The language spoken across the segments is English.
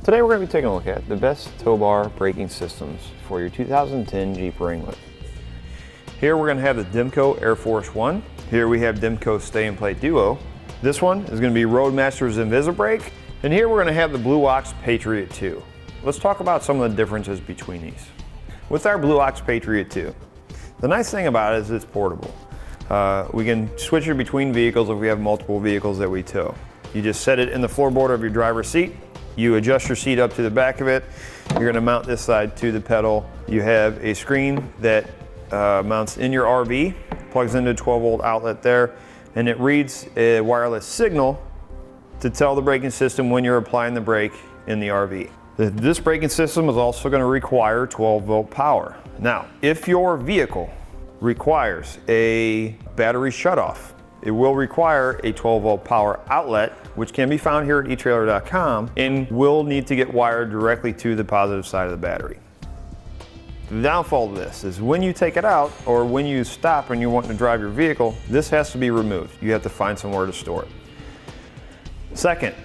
Today we're going to be taking a look at the best tow bar braking systems for your 2010 Jeep Wrangler. Here we're going to have the Demco Air Force One. Here we have Demco StayinPlay Duo. This one is going to be Roadmaster's Invisibrake. And here we're going to have the Blue Ox Patriot II. Let's talk about some of the differences between these. With our Blue Ox Patriot II, the nice thing about it is it's portable. We can switch it between vehicles if we have multiple vehicles that we tow. You just set it in the floorboard of your driver's seat. You adjust your seat up to the back of it. You're going to mount this side to the pedal. You have a screen that mounts in your RV, plugs into a 12-volt outlet there, and it reads a wireless signal to tell the braking system when you're applying the brake in the RV. This braking system is also going to require 12-volt power. Now, if your vehicle requires a battery shutoff, it will require a 12-volt power outlet, which can be found here at etrailer.com, and will need to get wired directly to the positive side of the battery. The downfall of this is when you take it out, or when you stop and you're wanting to drive your vehicle, this has to be removed. You have to find somewhere to store it. Second,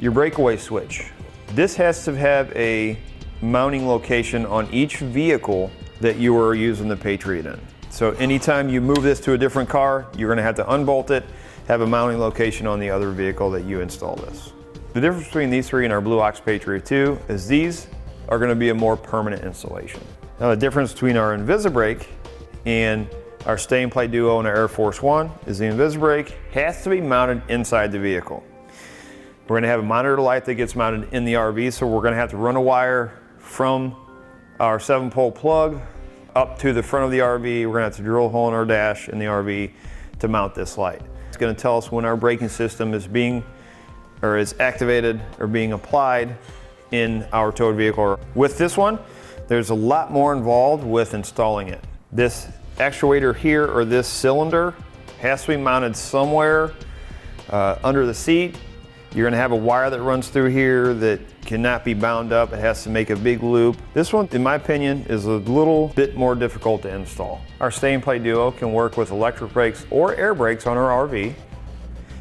your breakaway switch. This has to have a mounting location on each vehicle that you are using the Patriot in. So anytime you move this to a different car, you're going to have to unbolt it, have a mounting location on the other vehicle that you install this. The difference between these three and our Blue Ox Patriot II is these are going to be a more permanent installation. Now the difference between our Invisibrake and our StayinPlay Duo and our Air Force One is the Invisibrake has to be mounted inside the vehicle. We're going to have a monitor light that gets mounted in the RV, so we're going to have to run a wire from our 7-pole plug up to the front of the RV. We're going to have to drill a hole in our dash in the RV to mount this light. It's going to tell us when our braking system is activated or being applied in our towed vehicle. With this one, there's a lot more involved with installing it. This actuator here, or this cylinder, has to be mounted somewhere under the seat. You're going to have a wire that runs through here that cannot be bound up. It has to make a big loop. This one, in my opinion, is a little bit more difficult to install. Our StayinPlay Duo can work with electric brakes or air brakes on our RV.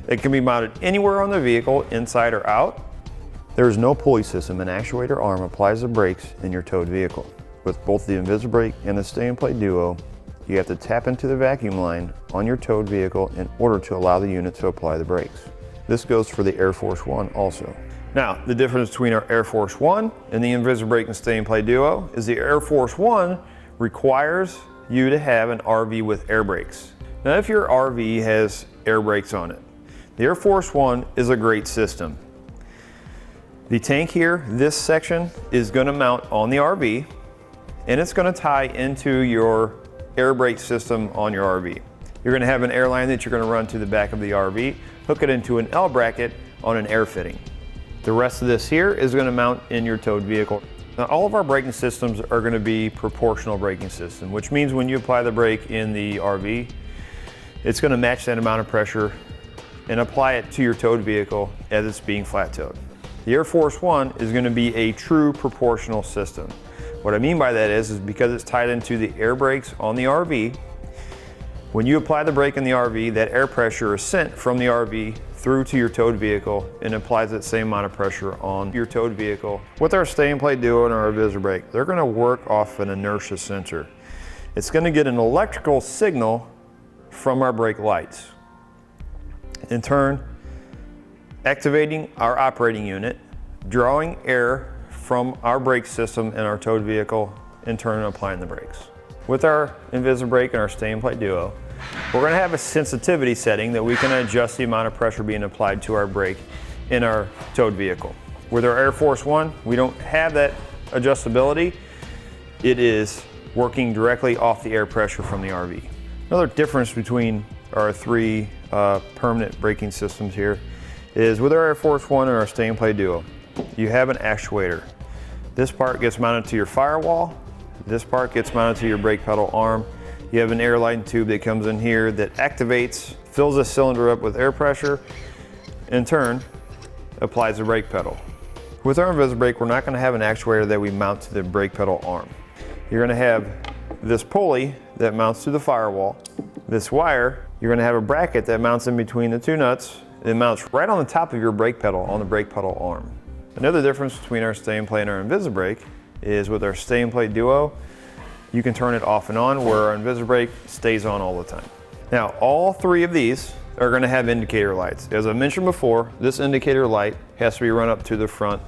It can be mounted anywhere on the vehicle, inside or out. There is no pulley system. An actuator arm applies the brakes in your towed vehicle. With both the Invisibrake and the StayinPlay Duo, you have to tap into the vacuum line on your towed vehicle in order to allow the unit to apply the brakes. This goes for the Air Force One also. Now, the difference between our Air Force One and the Invisibrake and StayinPlay Duo is the Air Force One requires you to have an RV with air brakes. Now, if your RV has air brakes on it, the Air Force One is a great system. The tank here, this section, is going to mount on the RV, and it's going to tie into your air brake system on your RV. You're going to have an air line that you're going to run to the back of the RV, hook it into an L bracket on an air fitting. The rest of this here is going to mount in your towed vehicle. Now, all of our braking systems are going to be proportional braking system, which means when you apply the brake in the RV, it's going to match that amount of pressure and apply it to your towed vehicle as it's being flat towed. The Air Force One is going to be a true proportional system. What I mean by that is because it's tied into the air brakes on the RV, when you apply the brake in the RV, that air pressure is sent from the RV through to your towed vehicle and applies that same amount of pressure on your towed vehicle. With our StayinPlay Duo and our Invisibrake, they're going to work off an inertia sensor. It's going to get an electrical signal from our brake lights. In turn, activating our operating unit, drawing air from our brake system and our towed vehicle, in turn applying the brakes. With our Invisibrake and our StayinPlay Duo, we're going to have a sensitivity setting that we can adjust the amount of pressure being applied to our brake in our towed vehicle. With our Air Force One, we don't have that adjustability. It is working directly off the air pressure from the RV. Another difference between our three permanent braking systems here is with our Air Force One and our StayinPlay Duo, you have an actuator. This part gets mounted to your firewall. This part gets mounted to your brake pedal arm. You have an air line tube that comes in here that activates, fills the cylinder up with air pressure, in turn, applies the brake pedal. With our Invisibrake, we're not going to have an actuator that we mount to the brake pedal arm. You're going to have this pulley that mounts to the firewall. This wire, you're going to have a bracket that mounts in between the two nuts. It mounts right on the top of your brake pedal, on the brake pedal arm. Another difference between our StayinPlay and our Invisibrake is with our StayinPlay Duo, you can turn it off and on, where our Invisibrake stays on all the time. Now, all three of these are going to have indicator lights. As I mentioned before, this indicator light has to be run up to the front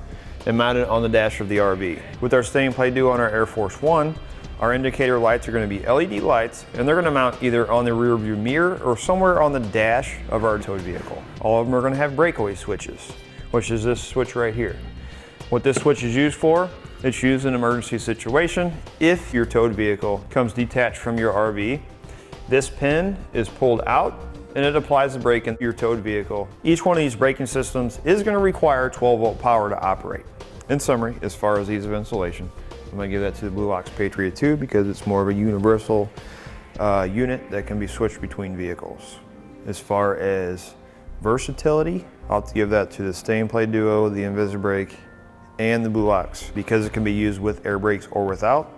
and mounted on the dash of the RV. With our StayinPlay Duo on our Air Force One, our indicator lights are going to be LED lights, and they're going to mount either on the rear view mirror or somewhere on the dash of our towed vehicle. All of them are going to have breakaway switches, which is this switch right here. What this switch is used for, it's used in an emergency situation. If your towed vehicle comes detached from your RV, this pin is pulled out and it applies the brake in your towed vehicle. Each one of these braking systems is going to require 12-volt power to operate. In summary, as far as ease of installation, I'm going to give that to the Blue Ox Patriot II because it's more of a universal unit that can be switched between vehicles. As far as versatility, I'll have to give that to the StayinPlay Duo, the Invisibrake, and the Blue Ox because it can be used with air brakes or without.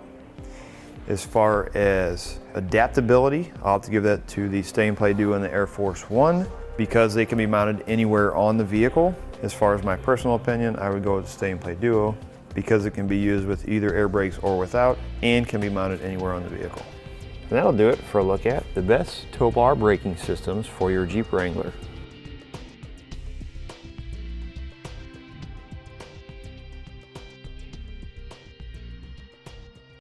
As far as adaptability, I'll have to give that to the StayinPlay Duo and the Air Force One because they can be mounted anywhere on the vehicle. As far as my personal opinion, I would go with the StayinPlay Duo because it can be used with either air brakes or without and can be mounted anywhere on the vehicle. And that'll do it for a look at the best tow bar braking systems for your Jeep Wrangler.